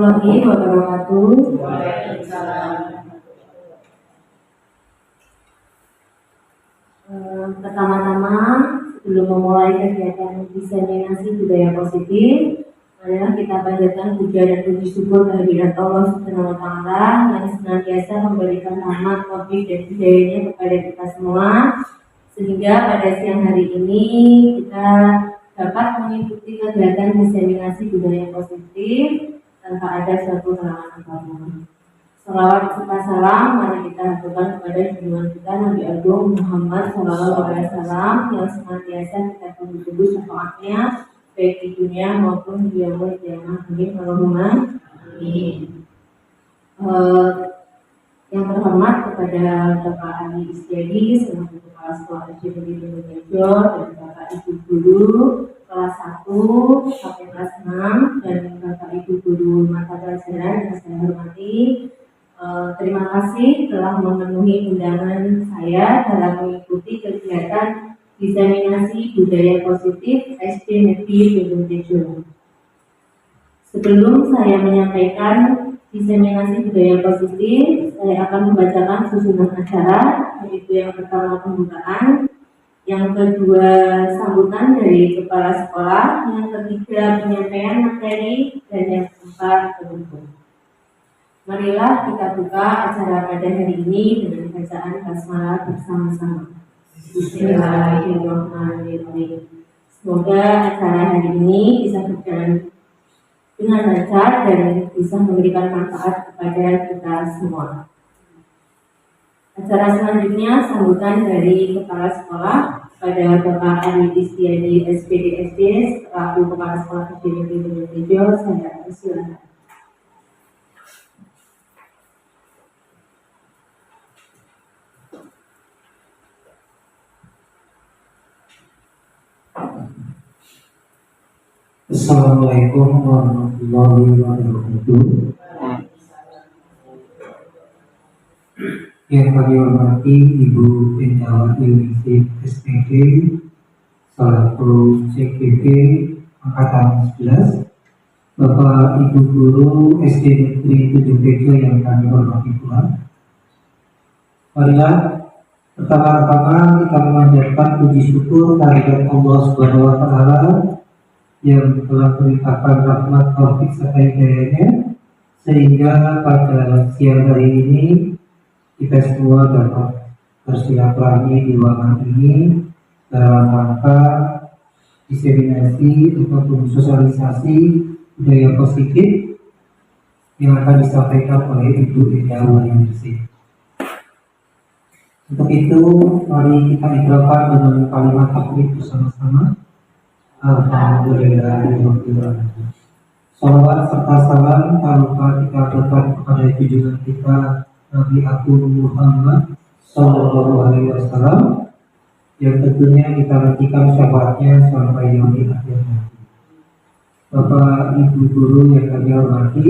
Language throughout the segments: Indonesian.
warahmatullahi wabarakatuh. Pertama-tama, sebelum memulai kegiatan diseminasi budaya positif, marilah kita panjatkan puja dan puji syukur kehadirat Allah Subhanahu wa Ta'ala yang senantiasa memberikan rahmat, taufik dan hidayahnya kepada kita semua, sehingga pada siang hari ini kita dapat mengikuti kegiatan diseminasi budaya positif tanpa ada suatu halangan apapun. Salawat serta salam mari kita haturkan kepada junjungan kita Nabi Agung Muhammad Sallallahu Alaihi Wasallam yang senantiasa kita tunggu-tunggu syafaatnya baik di dunia maupun di yaumul qiyamah. Amin Allahumma amin. Yang terhormat kepada Bapak Ali Istiadi selaku Kepala Sekolah SD Negeri Tejo dan Bapak Ibu Guru kelas 1 sampai kelas 6 dan Bapak Ibu Guru mata pelajaran yang saya hormati. Terima kasih telah memenuhi undangan saya dalam mengikuti kegiatan diseminasi budaya positif SD Negeri Tejo. Sebelum saya menyampaikan diseminasi budaya positif, saya akan membacakan susunan acara, yaitu yang pertama pembukaan, yang kedua sambutan dari kepala sekolah, yang ketiga penyampaian materi, dan yang keempat penutup. Marilah kita buka acara pada hari ini dengan bacaan basmalah bersama-sama. Bismillahirrahmanirrahim. Semoga acara hari ini bisa berjalan dengan lancar dan bisa memberikan manfaat kepada kita semua. Acara selanjutnya sambutan dari kepala sekolah pada Bapak Ali Istiadi SPDSD selaku kepala sekolah SD Negeri Tejo. Saya persilakan. Assalamualaikum warahmatullahi wabarakatuh. Yang kami hormati Ibu Endawa Yunisi SPD selaku CGP Angkatan 11, Bapak Ibu Guru SD Negeri Tejo yang kami hormati pula. Marilah pertama-tama kita memanjatkan puji syukur kehadirat Allah Subhanahu wa Ta'ala yang telah melimpahkan rahmat taufik serta hidayahnya sehingga pada siang hari ini kita semua dapat bersilaturahmi di ruangan ini dalam rangka diseminasi ataupun sosialisasi budaya positif yang akan disampaikan oleh Ibu Endawa Yunisi. Untuk itu mari kita ikrarkan dengan kalimat takbir bersama-sama. Alhamdulillah. Salawat serta salam tak lupa kita aturkan kepada junjungan kita Nabi Agung Muhammad Sallallahu Alaihi Wasallam yang tentunya kita nantikan syafaatnya sampai yaumil akhir nanti. Bapak Ibu Guru yang kami hormati,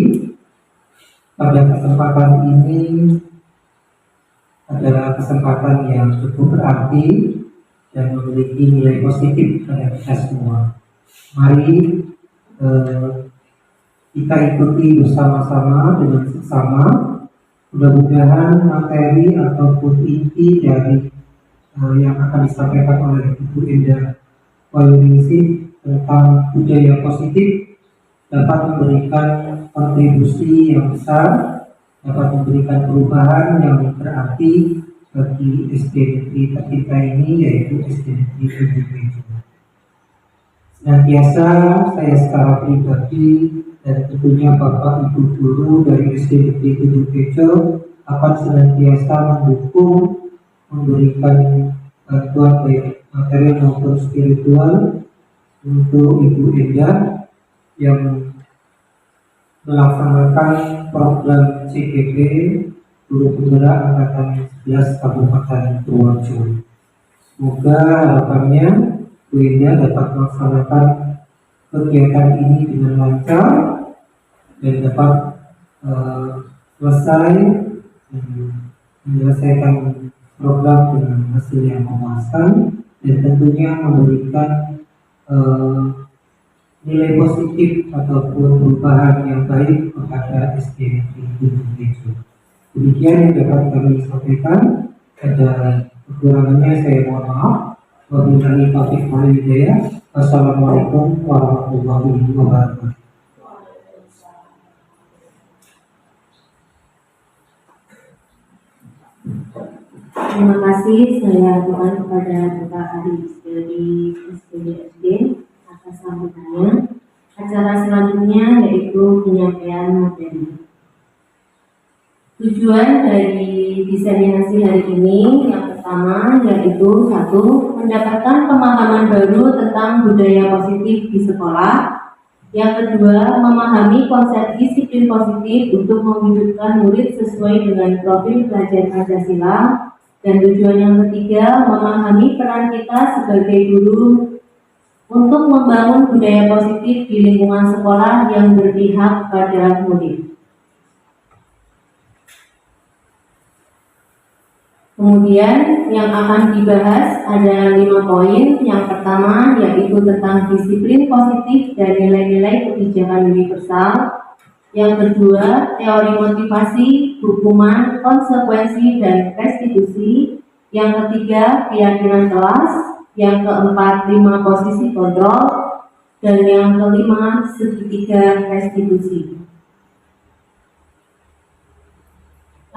pada kesempatan ini adalah kesempatan yang cukup berarti dan memiliki nilai positif pada kita semua. Mari kita ikuti bersama-sama dengan seksama. Mudah-mudahan materi ataupun inti dari yang akan disampaikan oleh Ibu Endawa Yunisi tentang budaya positif dapat memberikan kontribusi yang besar, dapat memberikan perubahan yang berarti bagi SD Negeri tercinta ini, yaitu SD Negeri Tejo. Senantiasa saya secara pribadi dan tentunya Bapak Ibu Guru dari SD Negeri Tejo akan senantiasa mendukung, memberikan bantuan baik material maupun spiritual untuk Ibu Enda yang melaksanakan program CGP Guru Penggerak Angkatan 11 Kabupaten Purworejo. Semoga harapannya Bu Enda dapat melaksanakan kegiatan ini dengan lancar dan dapat selesai menyelesaikan program dengan hasil yang memuaskan dan tentunya memberikan nilai positif ataupun perubahan yang baik kepada SDM di Gunung Tejo. Demikian yang dapat kami sampaikan. Ada kekurangannya saya mohon maaf. Wabillahi taufiq wal hidayah. Assalamualaikum warahmatullahi wabarakatuh. Terima kasih saya aturkan kepada Bapak Adi dari SPDSD atas sambutannya. Acara selanjutnya yaitu penyampaian materi. Tujuan dari diseminasi hari ini yang pertama yaitu satu, mendapatkan pemahaman baru tentang budaya positif di sekolah. Yang kedua, memahami konsep disiplin positif untuk mewujudkan murid sesuai dengan profil pelajar Pancasila. Dan tujuan yang ketiga, memahami peran kita sebagai guru untuk membangun budaya positif di lingkungan sekolah yang berpihak pada murid. Kemudian yang akan dibahas ada 5 poin. Yang pertama yaitu tentang disiplin positif dan nilai-nilai kebijakan universal. Yang kedua, teori motivasi, hukuman, konsekuensi, dan restitusi. Yang ketiga, keyakinan kelas. Yang keempat, 5 posisi kontrol. Dan yang kelima, segitiga restitusi.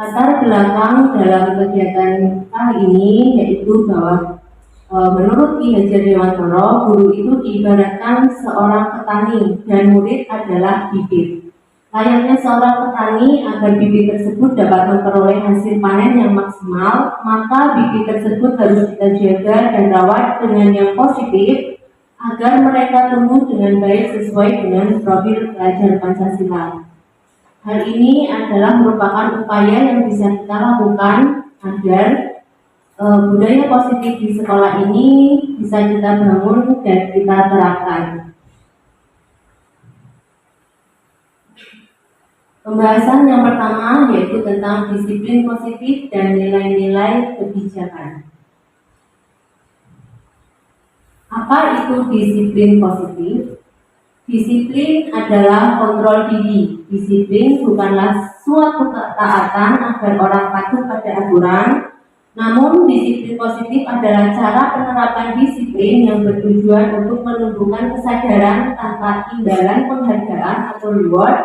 Latar belakang dalam kegiatan kali ini yaitu bahwa menurut Ki Hajar Dewantara, guru itu diibaratkan seorang petani dan murid adalah bibit. Layaknya seorang petani, agar bibit tersebut dapat memperoleh hasil panen yang maksimal, maka bibit tersebut harus kita jaga dan rawat dengan yang positif agar mereka tumbuh dengan baik sesuai dengan profil pelajar Pancasila. Hal ini adalah merupakan upaya yang bisa kita lakukan agar budaya positif di sekolah ini bisa kita bangun dan kita terapkan. Pembahasan yang pertama yaitu tentang disiplin positif dan nilai-nilai kebijakan. Apa itu disiplin positif? Disiplin adalah kontrol diri. Disiplin bukanlah suatu ketaatan agar orang patuh pada aturan, namun disiplin positif adalah cara penerapan disiplin yang bertujuan untuk menumbuhkan kesadaran tanpa imbalan penghargaan atau reward,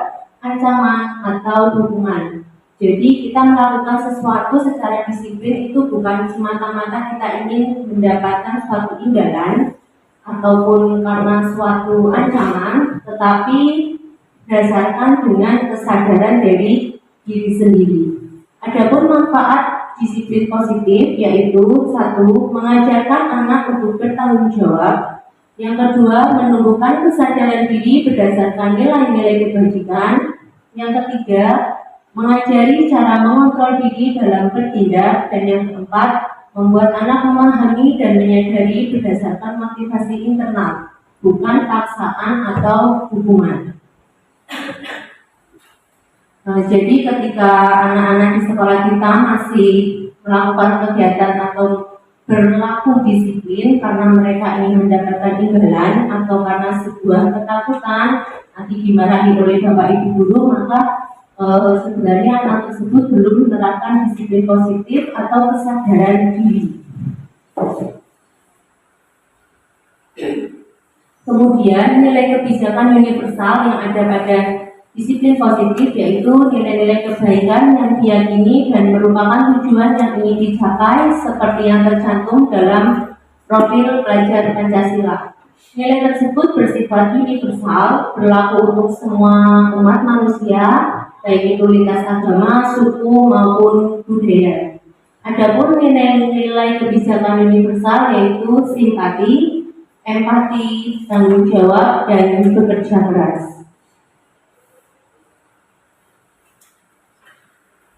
ancaman atau hukuman. Jadi kita melakukan sesuatu secara disiplin itu bukan semata-mata kita ingin mendapatkan suatu imbalan ataupun karena suatu ancaman, tetapi berdasarkan dengan kesadaran dari diri sendiri. Adapun manfaat disiplin positif yaitu satu, mengajarkan anak untuk bertanggung jawab. Yang kedua, menumbuhkan kesadaran diri berdasarkan nilai-nilai kebajikan. Yang ketiga, mengajari cara mengontrol diri dalam bertindak. Dan yang keempat, membuat anak memahami dan menyadari berdasarkan motivasi internal, bukan paksaan atau hukuman. Jadi ketika anak-anak di sekolah kita masih melakukan kegiatan atau berlaku disiplin karena mereka ingin mendapatkan imbalan atau karena sebuah ketakutan nanti dimarahi oleh bapak ibu guru, maka sebenarnya anak tersebut belum menerapkan disiplin positif atau kesadaran diri. Kemudian nilai kebijakan universal yang ada pada disiplin positif yaitu nilai-nilai kebaikan yang diyakini dan merupakan tujuan yang ingin dicapai seperti yang tercantum dalam profil pelajar Pancasila. Nilai tersebut bersifat universal, berlaku untuk semua umat manusia, baik itu lintas agama, suku maupun budaya. Adapun nilai-nilai kebijakan universal yaitu simpati, empati, tanggung jawab, dan bekerja keras.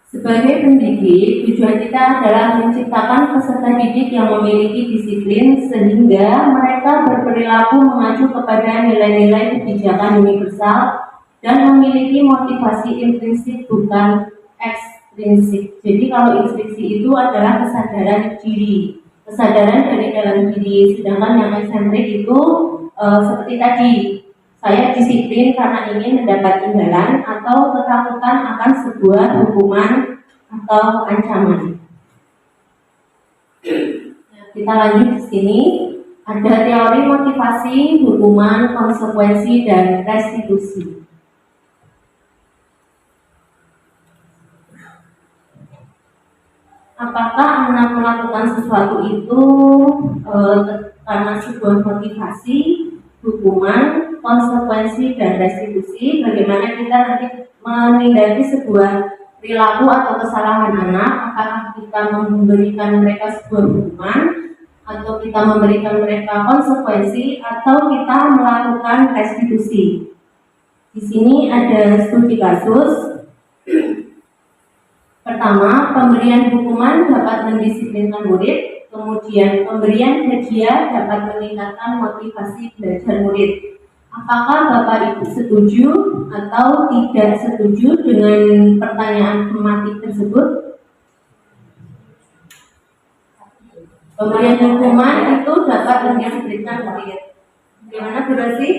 Sebagai pendidik, tujuan kita adalah menciptakan peserta didik yang memiliki disiplin sehingga mereka berperilaku mengacu kepada nilai-nilai kebijakan universal dan memiliki motivasi intrinsik bukan ekstrinsik. Jadi kalau intrinsik itu adalah kesadaran diri, kesadaran dari dalam diri, sedangkan yang eksentrik itu seperti tadi saya disiplin karena ingin mendapat imbalan, atau ketakutan akan sebuah hukuman atau ancaman. Nah, kita lanjut di sini. Ada teori motivasi, hukuman, konsekuensi, dan restitusi. Apakah anak melakukan sesuatu itu karena sebuah motivasi, hukuman, konsekuensi, dan restitusi? Bagaimana kita nanti menindaki sebuah perilaku atau kesalahan anak? Apakah kita memberikan mereka sebuah hukuman, atau kita memberikan mereka konsekuensi, atau kita melakukan restitusi? Di sini ada studi kasus. Pertama, pemberian hukuman dapat mendisiplinkan murid. Kemudian, pemberian hadiah dapat meningkatkan motivasi belajar murid. Apakah Bapak Ibu setuju atau tidak setuju dengan pertanyaan tematik tersebut? Pemberian hukuman itu dapat mendisiplinkan murid. Gimana Bu Rosi?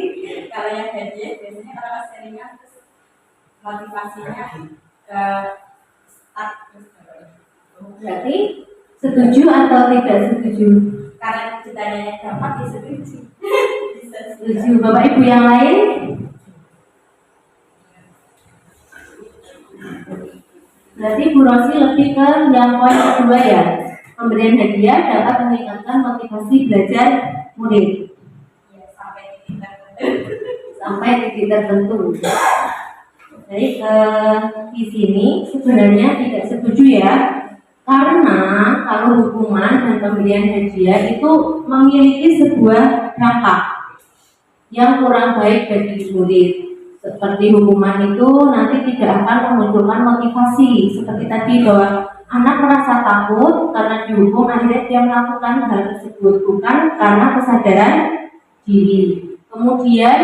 Kalau yang hadiah biasanya kalau seringnya terus motivasinya Berarti setuju atau tidak setuju? karena ceritanya yang dapat disetuju. Setuju. Bapak Ibu yang lain? Berarti Bu Rosi lebih ke yang poin kedua ya. Pemberian hadiah dapat meningkatkan motivasi belajar murid. Ya, sampai titik Sampai tertentu. titik tertentu. Jadi di sini sebenarnya tidak setuju ya, karena kalau hukuman dan pemberian hadiah itu memiliki sebuah dampak yang kurang baik bagi murid. Seperti hukuman itu nanti tidak akan memunculkan motivasi, seperti tadi bahwa anak merasa takut karena dihukum, akhirnya dia melakukan hal tersebut bukan karena kesadaran diri. Kemudian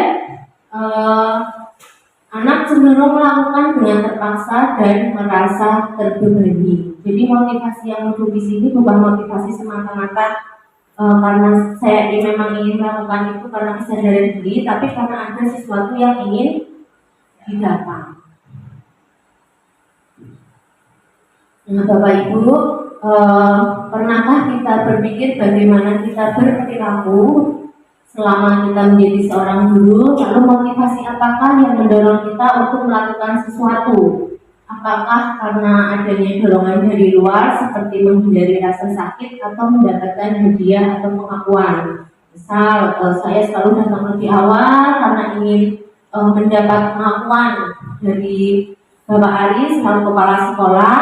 anak cenderung melakukan dengan terpaksa dan merasa terbebani. Jadi motivasi yang muncul di sini bukan motivasi semata-mata karena saya memang ingin melakukan itu karena kesadaran diri, tapi karena ada sesuatu yang ingin didapat. Nah, Bapak Ibu, pernahkah kita berpikir bagaimana kita berperilaku selama kita menjadi seorang guru? Lalu motivasi apakah yang mendorong kita untuk melakukan sesuatu? Apakah karena adanya dorongan dari luar seperti menghindari rasa sakit atau mendapatkan hadiah atau pengakuan? Misal saya selalu datang lebih awal karena ingin mendapat pengakuan dari Bapak Aris selaku kepala sekolah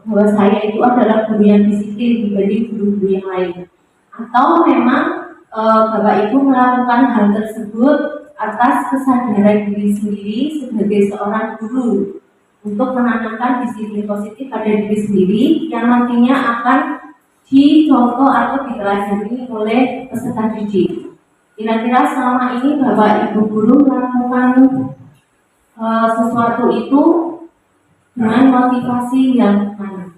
bahwa saya itu adalah guru yang disiplin dibanding guru-guru yang lain. Atau memang Bapak Ibu melakukan hal tersebut atas kesadaran diri sendiri sebagai seorang guru untuk menanamkan disiplin positif pada diri sendiri yang nantinya akan dicontoh atau dipelajari oleh peserta didik. Kira-kira selama ini Bapak Ibu guru melakukan sesuatu itu dengan motivasi yang mana?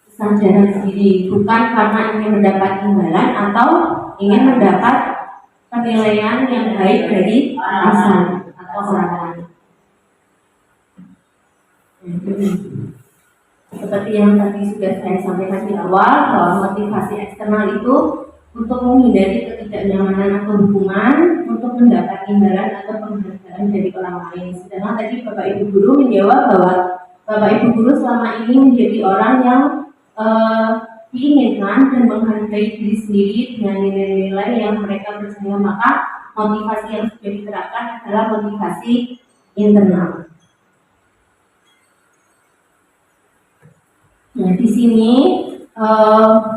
Kesadaran diri, bukan karena ingin mendapat imbalan atau ingin mendapat penilaian yang baik dari atasan atau orang lain. Seperti yang tadi sudah saya sampaikan di awal, bahwa motivasi eksternal itu untuk menghindari ketidaknyamanan atau hukuman, untuk mendapat imbalan atau penghargaan dari orang lain. Sedangkan tadi Bapak Ibu guru menjawab bahwa Bapak Ibu guru selama ini menjadi orang yang diinginkan dan menghargai diri sendiri dengan nilai-nilai yang mereka percaya, maka motivasi yang sudah diterapkan adalah motivasi internal. Nah, di sini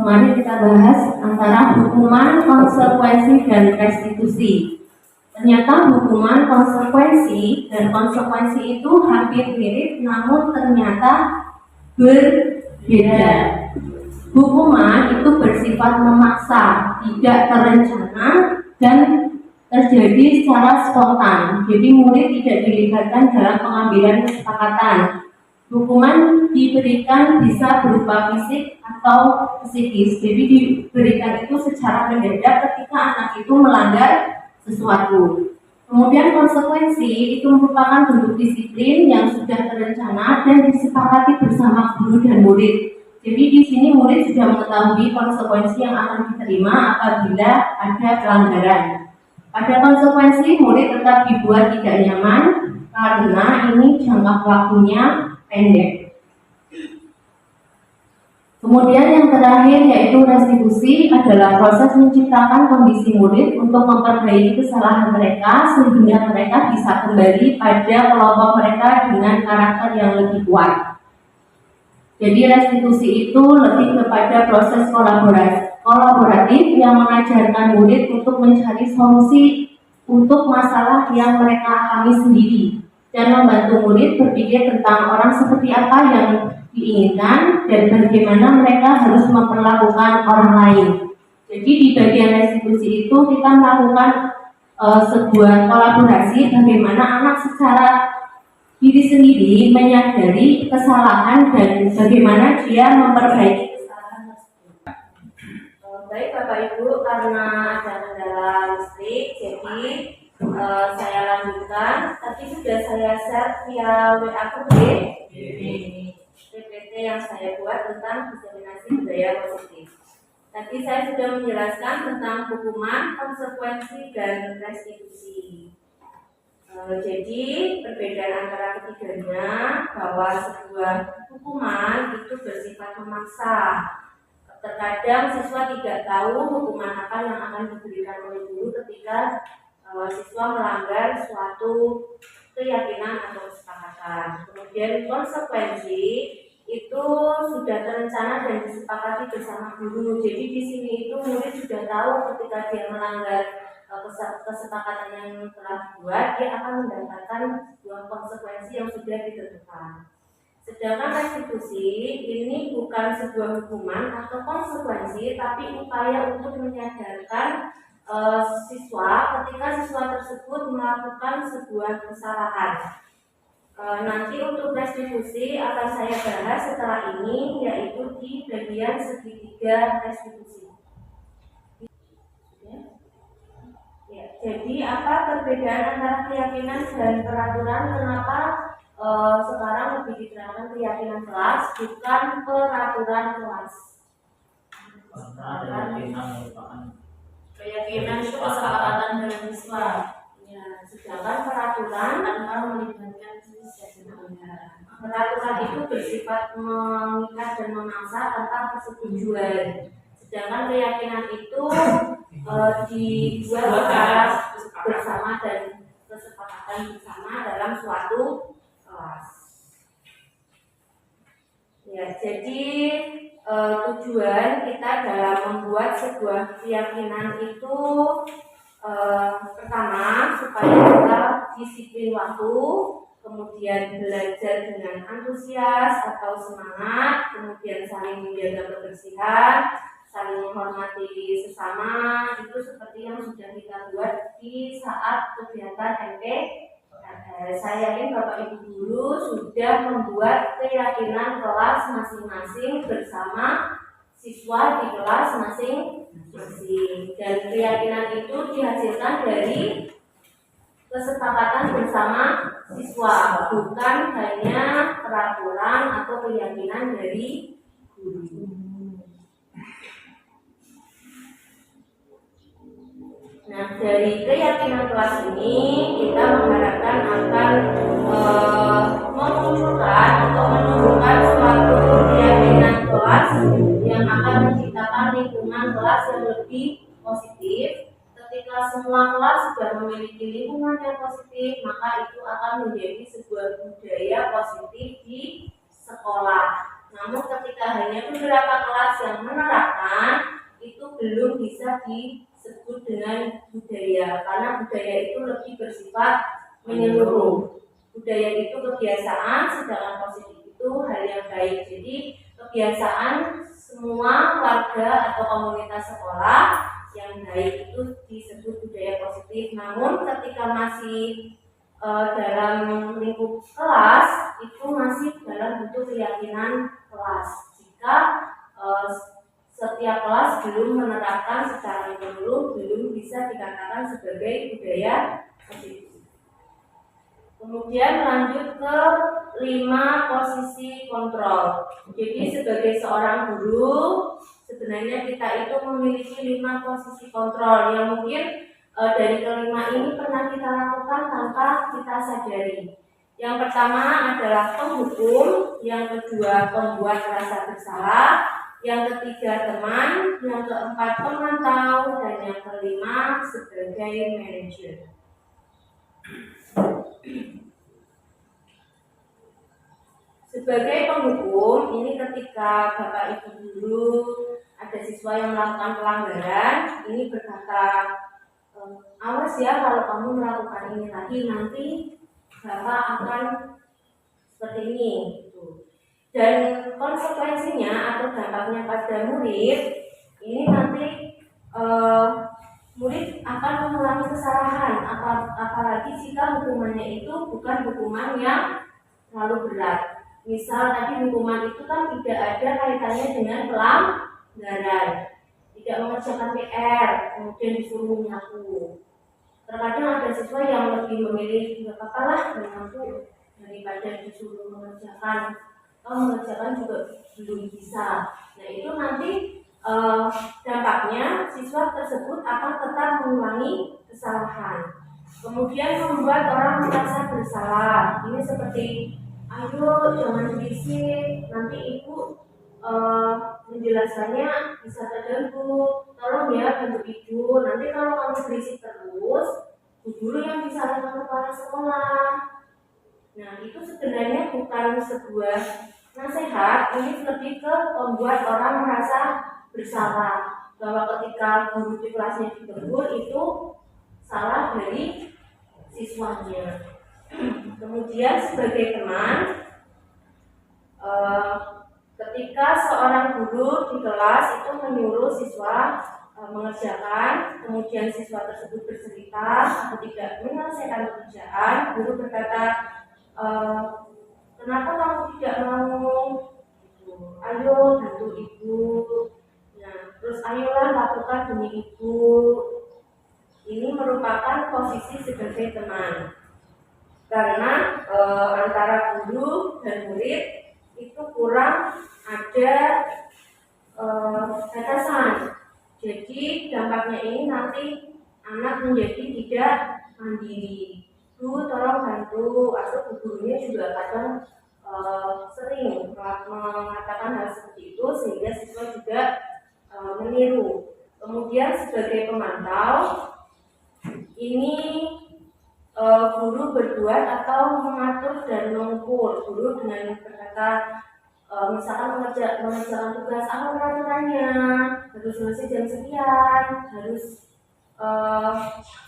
mari kita bahas antara hukuman, konsekuensi, dan restitusi. Ternyata hukuman, konsekuensi, dan konsekuensi itu hampir mirip, namun ternyata berbeda. Hukuman itu bersifat memaksa, tidak terencana, dan terjadi secara spontan. Jadi murid tidak dilibatkan dalam pengambilan kesepakatan. Hukuman diberikan bisa berupa fisik atau psikis. Jadi diberikan itu secara mendadak ketika anak itu melanggar sesuatu. Kemudian konsekuensi itu merupakan bentuk disiplin yang sudah terencana dan disepakati bersama guru dan murid. Jadi di sini murid sudah mengetahui konsekuensi yang akan diterima apabila ada pelanggaran. Pada konsekuensi murid tetap dibuat tidak nyaman karena ini jangka waktunya pendek. Kemudian yang terakhir yaitu restitusi adalah proses menciptakan kondisi murid untuk memperbaiki kesalahan mereka sehingga mereka bisa kembali pada kelompok mereka dengan karakter yang lebih kuat. Jadi restitusi itu lebih kepada proses kolaboratif yang mengajarkan murid untuk mencari solusi untuk masalah yang mereka alami sendiri dan membantu murid berpikir tentang orang seperti apa yang diinginkan dan bagaimana mereka harus memperlakukan orang lain. Jadi di bagian restitusi itu kita melakukan sebuah kolaborasi bagaimana anak secara diri sendiri menyadari kesalahan dan bagaimana dia memperbaiki kesalahan tersebut. Baik Bapak Ibu, karena ada kendala listrik, jadi saya lanjutkan. Tadi sudah saya share via WA group PPT yang saya buat tentang diseminasi budaya positif. Tadi saya sudah menjelaskan tentang hukuman, konsekuensi, dan restitusi. Jadi perbedaan antara ketiganya bahwa sebuah hukuman itu bersifat memaksa. Terkadang siswa tidak tahu hukuman apa yang akan diberikan oleh guru ketika siswa melanggar suatu keyakinan atau kesepakatan. Kemudian konsekuensi itu sudah terencana dan disepakati bersama guru. Jadi di sini itu murid sudah tahu ketika dia melanggar kesepakatan yang telah dibuat, dia akan mendapatkan sebuah konsekuensi yang sudah ditentukan. Sedangkan restitusi ini bukan sebuah hukuman atau konsekuensi, tapi upaya untuk menyadarkan siswa ketika siswa tersebut melakukan sebuah kesalahan. Nanti untuk restitusi akan saya bahas setelah ini, yaitu di bagian segitiga restitusi. Ya, jadi apa perbedaan antara keyakinan dan peraturan? Kenapa sekarang lebih diterangkan keyakinan kelas bukan peraturan kelas? Keyakinan itu kesepakatan dengan siswa. Ya, sedangkan peraturan tanpa melibatkan siswa. Peraturan itu bersifat mengikat dan memaksa tanpa persetujuan. Sedangkan keyakinan itu dibuat secara bersama dan kesepakatan bersama dalam suatu kelas. Ya, jadi tujuan kita dalam membuat sebuah keyakinan itu pertama supaya kita disiplin waktu, kemudian belajar dengan antusias atau semangat, kemudian saling menjaga kebersihan, saling menghormati sesama. Itu seperti yang sudah kita buat di saat kegiatan MP. Saya yakin Bapak Ibu guru sudah membuat keyakinan kelas masing-masing bersama siswa di kelas masing-masing, dan keyakinan itu dihasilkan dari kesepakatan bersama siswa, bukan hanya peraturan atau keyakinan dari guru. Nah, dari keyakinan kelas ini kita mengharapkan akan memunculkan atau menumbuhkan suatu keyakinan kelas yang akan menciptakan lingkungan kelas yang lebih positif. Ketika semua kelas sudah memiliki lingkungan yang positif, maka itu akan menjadi sebuah budaya positif di sekolah. Namun ketika hanya beberapa kelas yang menerapkan, itu belum bisa disebut dengan budaya, karena budaya itu lebih bersifat menyeluruh. Budaya itu kebiasaan, sedangkan positif itu hal yang baik. Jadi kebiasaan semua warga atau komunitas sekolah yang baik itu disebut budaya positif. Namun ketika masih dalam lingkup kelas, itu masih dalam bentuk keyakinan kelas. Jika setiap setiap kelas belum menerapkan secara menyeluruh, belum bisa dikatakan sebagai budaya positif. Kemudian lanjut ke 5 posisi kontrol. Jadi sebagai seorang guru sebenarnya kita itu memiliki 5 posisi kontrol yang mungkin dari kelima ini pernah kita lakukan tanpa kita sadari. Yang pertama adalah penghukum, yang kedua pembuat rasa bersalah, yang ketiga teman, yang keempat pemantau, dan yang kelima sebagai manajer. Sebagai penghukum, ini ketika Bapak Ibu guru ada siswa yang melakukan pelanggaran, ini berkata, awas ya kalau kamu melakukan ini lagi, nanti Bapak akan seperti ini. Dan konsekuensinya atau dampaknya pada murid, ini nanti murid akan mengulangi kesalahan, apalagi jika hukumannya itu bukan hukuman yang terlalu berat. Misal tadi hukuman itu kan tidak ada kaitannya dengan pelanggaran, tidak mengerjakan PR, kemudian disuruh menyapu. Terkadang ada siswa yang lebih memilih nggak apa-apa lah menyapu daripada disuruh mengerjakan. Mengerjakan juga belum bisa. Nah itu nanti dampaknya siswa tersebut akan tetap mengulangi kesalahan. Kemudian membuat orang merasa bersalah. Ini seperti, ayo jangan berisik, nanti ibu menjelaskannya bisa terganggu. Tolong ya bantu ibu. Nanti kalau kamu berisik terus, guru yang disalahkan kepala sekolah. Nah itu sebenarnya bukan sebuah nasihat, ini lebih ke membuat orang merasa bersalah bahwa ketika guru di kelasnya ditegur itu salah dari siswanya. Kemudian sebagai teman, ketika seorang guru di kelas itu menyuruh siswa mengerjakan, kemudian siswa tersebut bercerita atau tidak menyelesaikan pekerjaan, guru berkata, kenapa kamu tidak mau? Ayo bantu ibu. Nah, terus ayolah lakukan demi ibu. Ini merupakan posisi sebagai teman. Karena antara guru dan murid itu kurang ada batasan. Jadi dampaknya ini nanti anak menjadi tidak mandiri. Bu, tolong bantu, atau gurunya juga kadang sering mengatakan hal seperti itu sehingga siswa juga meniru. Kemudian sebagai pemantau, ini guru berbuat atau mengatur dan mengukur. Guru dengan berkata, misalkan mengerjakan tugas apa peraturannya, harus selesai jam sekian, harus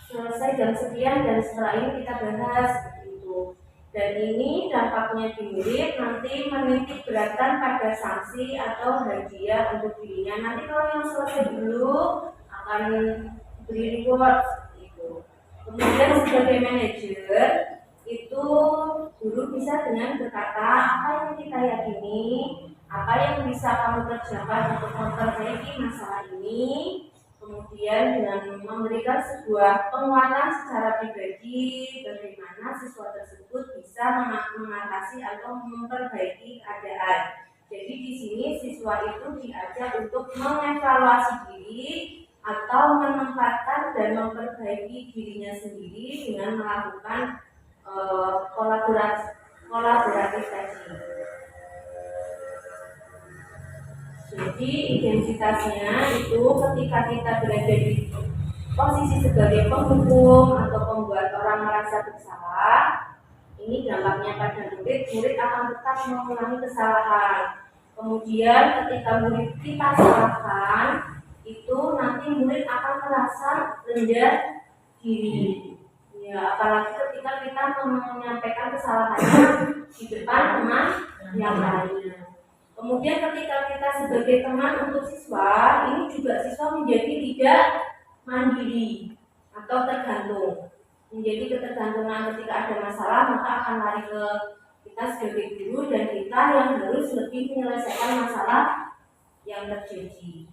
selesai jam sekian, dan setelah ini kita bahas seperti itu. Dan ini dampaknya di murid nanti menitik beratkan pada sanksi atau hadiah untuk dirinya. Nanti kalau yang selesai dulu akan beri reward seperti itu. Kemudian sebagai manajer itu guru bisa dengan berkata, apa yang kita yakini, apa yang bisa kamu kerjakan untuk memperbaiki masalah ini. Kemudian dengan memberikan sebuah penguatan secara pribadi, bagaimana siswa tersebut bisa mengatasi atau memperbaiki keadaan. Jadi di sini siswa itu diajak untuk mengevaluasi diri atau menempatkan dan memperbaiki dirinya sendiri dengan melakukan kolaboratif tadi. Jadi identitasnya itu ketika kita berada di posisi sebagai penghukum atau pembuat orang merasa bersalah, ini dampaknya pada murid akan tetap mengulangi kesalahan. Kemudian ketika murid kita salahkan, itu nanti murid akan merasa rendah diri. Ya, apalagi ketika kita menyampaikan kesalahannya di depan teman yang lainnya. Kemudian ketika kita sebagai teman untuk siswa, ini juga siswa menjadi tidak mandiri atau tergantung. Menjadi ketergantungan ketika ada masalah, maka akan lari ke kita sebagai guru dan kita yang harus lebih menyelesaikan masalah yang terjadi.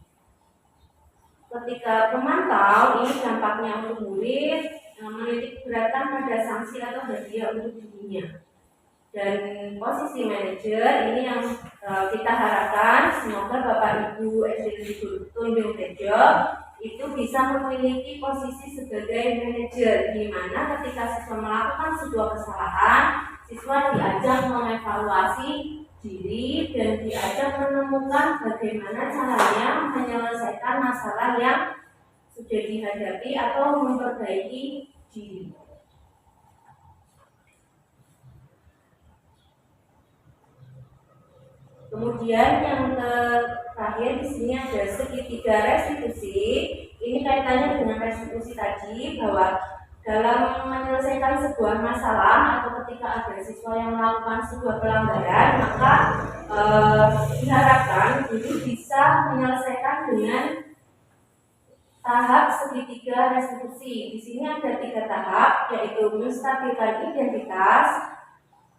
ketika pemantau ini dampaknya untuk murid menitik beratkan pada sanksi atau hadiah untuk dirinya. Dan posisi manajer ini yang kita harapkan semoga Bapak Ibu SD Tunjung Tejo itu bisa memiliki posisi sebagai manajer, di mana ketika siswa melakukan sebuah kesalahan, siswa diajak mengevaluasi diri dan diajak menemukan bagaimana caranya menyelesaikan masalah yang sudah dihadapi atau memperbaiki diri. Kemudian yang terakhir di sini ada segitiga restitusi. Ini kaitannya dengan restitusi tadi, bahwa dalam menyelesaikan sebuah masalah atau ketika ada siswa yang melakukan sebuah pelanggaran, maka diharapkan guru bisa menyelesaikan dengan tahap segitiga restitusi. Di sini ada 3 tahap, yaitu menstabilkan identitas,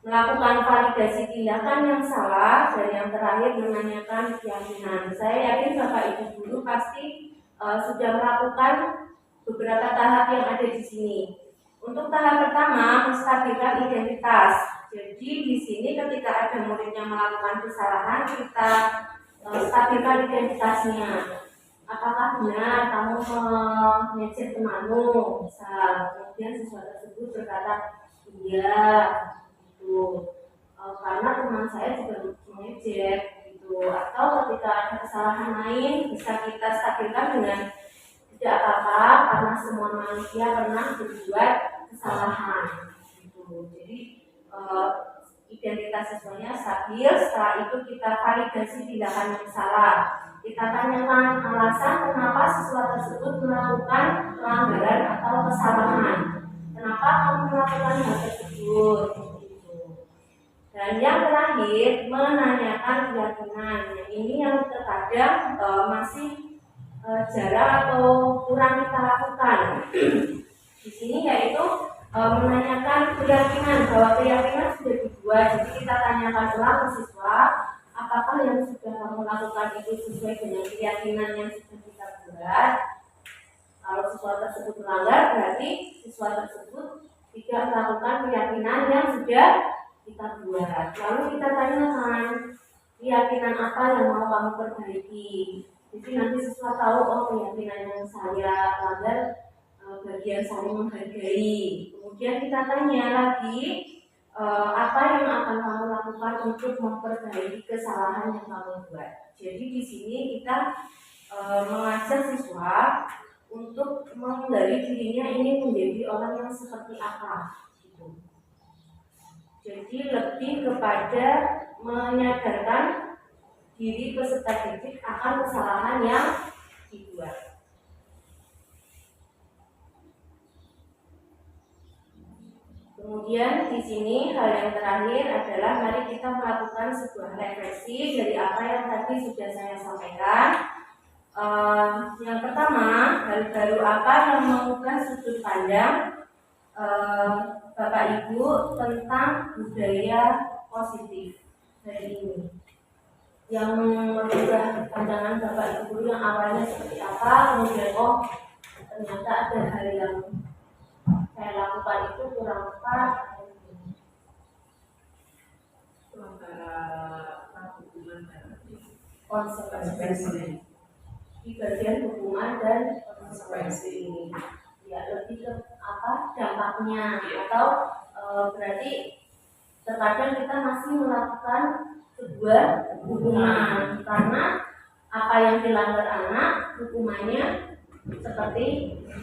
melakukan validasi tindakan yang salah, dan yang terakhir menanyakan keyakinan. Saya yakin Bapak Ibu guru pasti sudah melakukan beberapa tahap yang ada di sini. Untuk tahap pertama, menstabilkan identitas. Jadi di sini ketika ada murid yang melakukan kesalahan, kita stabilkan identitasnya. Apakah benar kamu mengejek temanmu? Misal, kemudian siswa tersebut berkata, iya. Karena teman saya juga mengejek gitu. Atau ketika ada kesalahan lain bisa kita stabilkan dengan tidak apa-apa karena semua manusia pernah berbuat kesalahan gitu. Jadi identitas siswanya stabil. Setelah itu kita validasi tindakan yang salah. Kita tanyakan alasan kenapa siswa tersebut melakukan pelanggaran atau kesalahan. Kenapa kamu melakukan hal tersebut? Dan yang terakhir, menanyakan keyakinan. Ini yang terkadang masih jarang atau kurang kita lakukan. Di sini yaitu menanyakan keyakinan, bahwa keyakinan sudah dibuat. Jadi kita tanyakan ulang ke siswa, apakah yang sudah kamu lakukan itu sesuai dengan keyakinan yang sudah kita buat. Kalau siswa tersebut melanggar, berarti siswa tersebut tidak melakukan keyakinan yang sudah kita buat. Lalu kita tanyakan keyakinan apa yang mau kamu perbaiki. Jadi nanti siswa tahu, oh keyakinan yang saya langgar bagian saling menghargai. Kemudian kita tanya lagi apa yang akan kamu lakukan untuk memperbaiki kesalahan yang kamu buat. Jadi di sini kita mengajak siswa untuk menggali dirinya ini menjadi orang yang seperti apa. Jadi lebih kepada menyadarkan diri peserta didik akan kesalahan yang dibuat. Kemudian di sini hal yang terakhir adalah mari kita melakukan sebuah refleksi dari apa yang tadi sudah saya sampaikan. Yang pertama, hal baru apa yang mengubah sudut pandang Bapak Ibu tentang budaya positif hari ini, yang mengubah pandangan Bapak Ibu yang awalnya seperti apa, kemudian ternyata ada hal yang saya lakukan itu kurang tepat. Konsekuensi di bagian hukuman dan konsekuensi ini. Ya, lebih ke apa dampaknya, atau berarti terkadang kita masih melakukan sebuah hukuman karena apa yang dilanggar anak, hukumannya seperti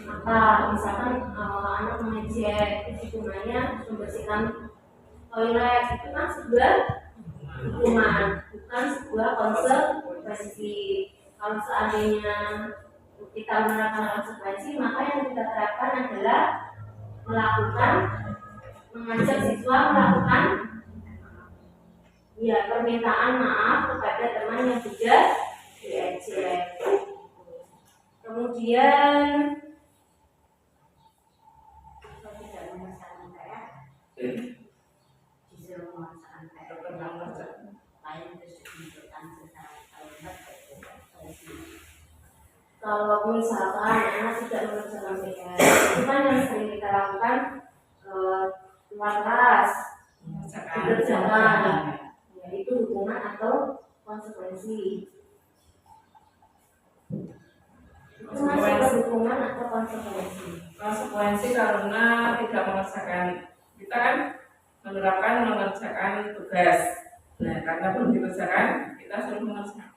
apa, misalkan anak mengejek, hukumannya membersihkan toilet, itu kan sebuah hukuman, bukan sebuah konsekuensi. Kalau seandainya kita menerapkan konsekuensi, maka yang kita terapkan adalah mengajak siswa melakukan permintaan maaf kepada teman yang sudah diejek. Kemudian tidak memesan saya, disuruh memesan saya lain terus ditunjukkan secara Kalau misalkan anak tidak mengerjakan PR, itu kan yang sering kita lakukan luar kelas, dikerjakan, yaitu hukuman atau konsekuensi. Itu masuk hukuman atau konsekuensi. Konsekuensi karena tidak mengerjakan, kita kan mengerjakan tugas. Nah, karena belum dikerjakan, kita suruh mengerjakan.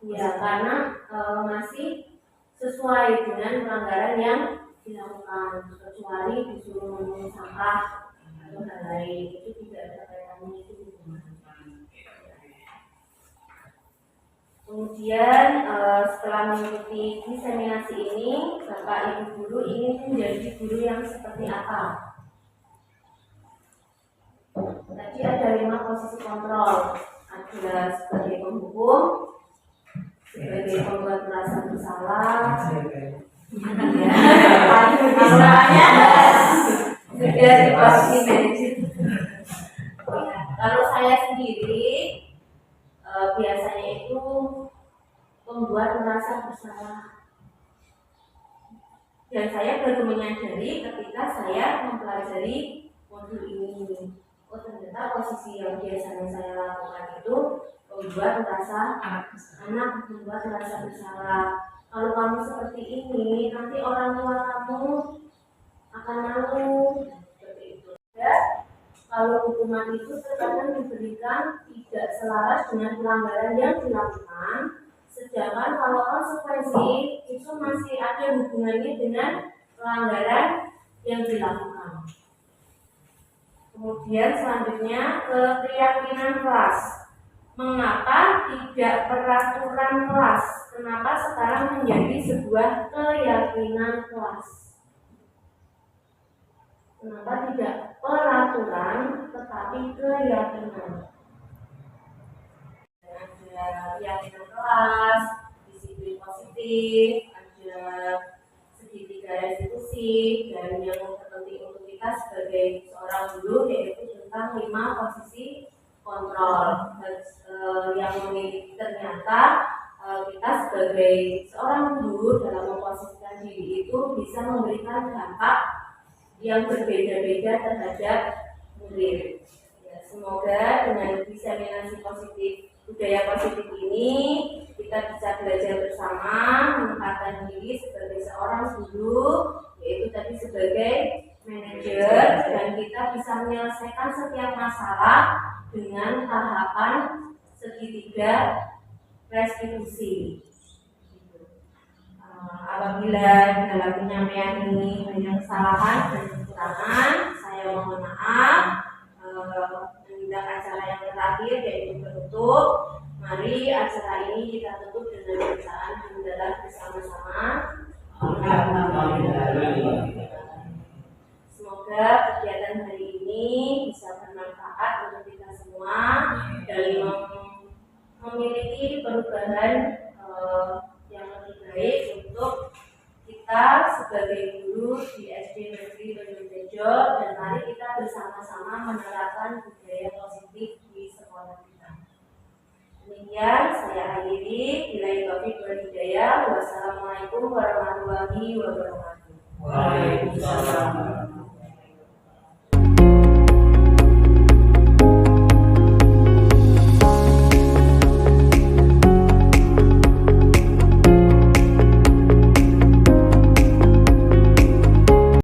Ya, karena masih sesuai dengan pelanggaran yang dilakukan, kecuali disuruh membuang sampah atau hal lain, itu tidak ada kaitannya itu hukuman. Kemudian setelah mengikuti diseminasi ini, Bapak Ibu guru ingin menjadi guru yang seperti apa? Tadi ada 5 posisi kontrol, ada sebagai penghukum, sebagai pembuat merasa bersalah, sudah di posisi manajer. Kalau saya sendiri biasanya itu membuat merasa bersalah, dan saya baru menyadari ketika saya mempelajari modul ini. Oh, ternyata posisi yang biasanya saya lakukan itu membuat merasa membuat merasa bersalah. Kalau kamu seperti ini, nanti orang tua kamu akan malu. Seperti itu. Ya, kalau hukuman itu terkadang diberikan tidak selaras dengan pelanggaran yang dilakukan, sedangkan kalau konsekuensi itu masih ada hubungannya dengan pelanggaran yang dilakukan. Kemudian selanjutnya keyakinan kelas. Mengapa tidak peraturan kelas? Kenapa sekarang menjadi sebuah keyakinan kelas? Kenapa tidak peraturan tetapi keyakinan? Ada keyakinan kelas, disiplin positif, ada segitiga restitusi, dan yang terpenting untuk kita sebagai seorang guru yaitu tentang 5 posisi kontrol. Dan, yang memiliki ternyata kita sebagai seorang guru dalam memposisikan diri itu bisa memberikan dampak yang berbeda-beda terhadap murid. Ya, semoga dengan diseminasi positif budaya positif ini kita bisa belajar bersama menempatkan diri sebagai seorang guru, yaitu tadi sebagai manajer, dan kita bisa menyelesaikan setiap masalah dengan tahapan segitiga restitusi. Apabila dalam penyampaian ini banyak kesalahan dan kekurangan, saya mohon maaf. Menginjak acara yang terakhir yaitu penutup. Mari acara ini kita tutup dengan bacaan hamdalah bersama-sama. Semoga kegiatan hari ini bisa bermanfaat untuk kita semua dalam memiliki perubahan yang lebih baik untuk kita sebagai guru di SD Negeri Banjarnegara, dan mari kita bersama-sama menerapkan budaya positif di sekolah kita. Demikian saya akhiri. Billahi taufiq wal hidayah. Wassalamualaikum warahmatullahi wabarakatuh. Waalaikumsalam.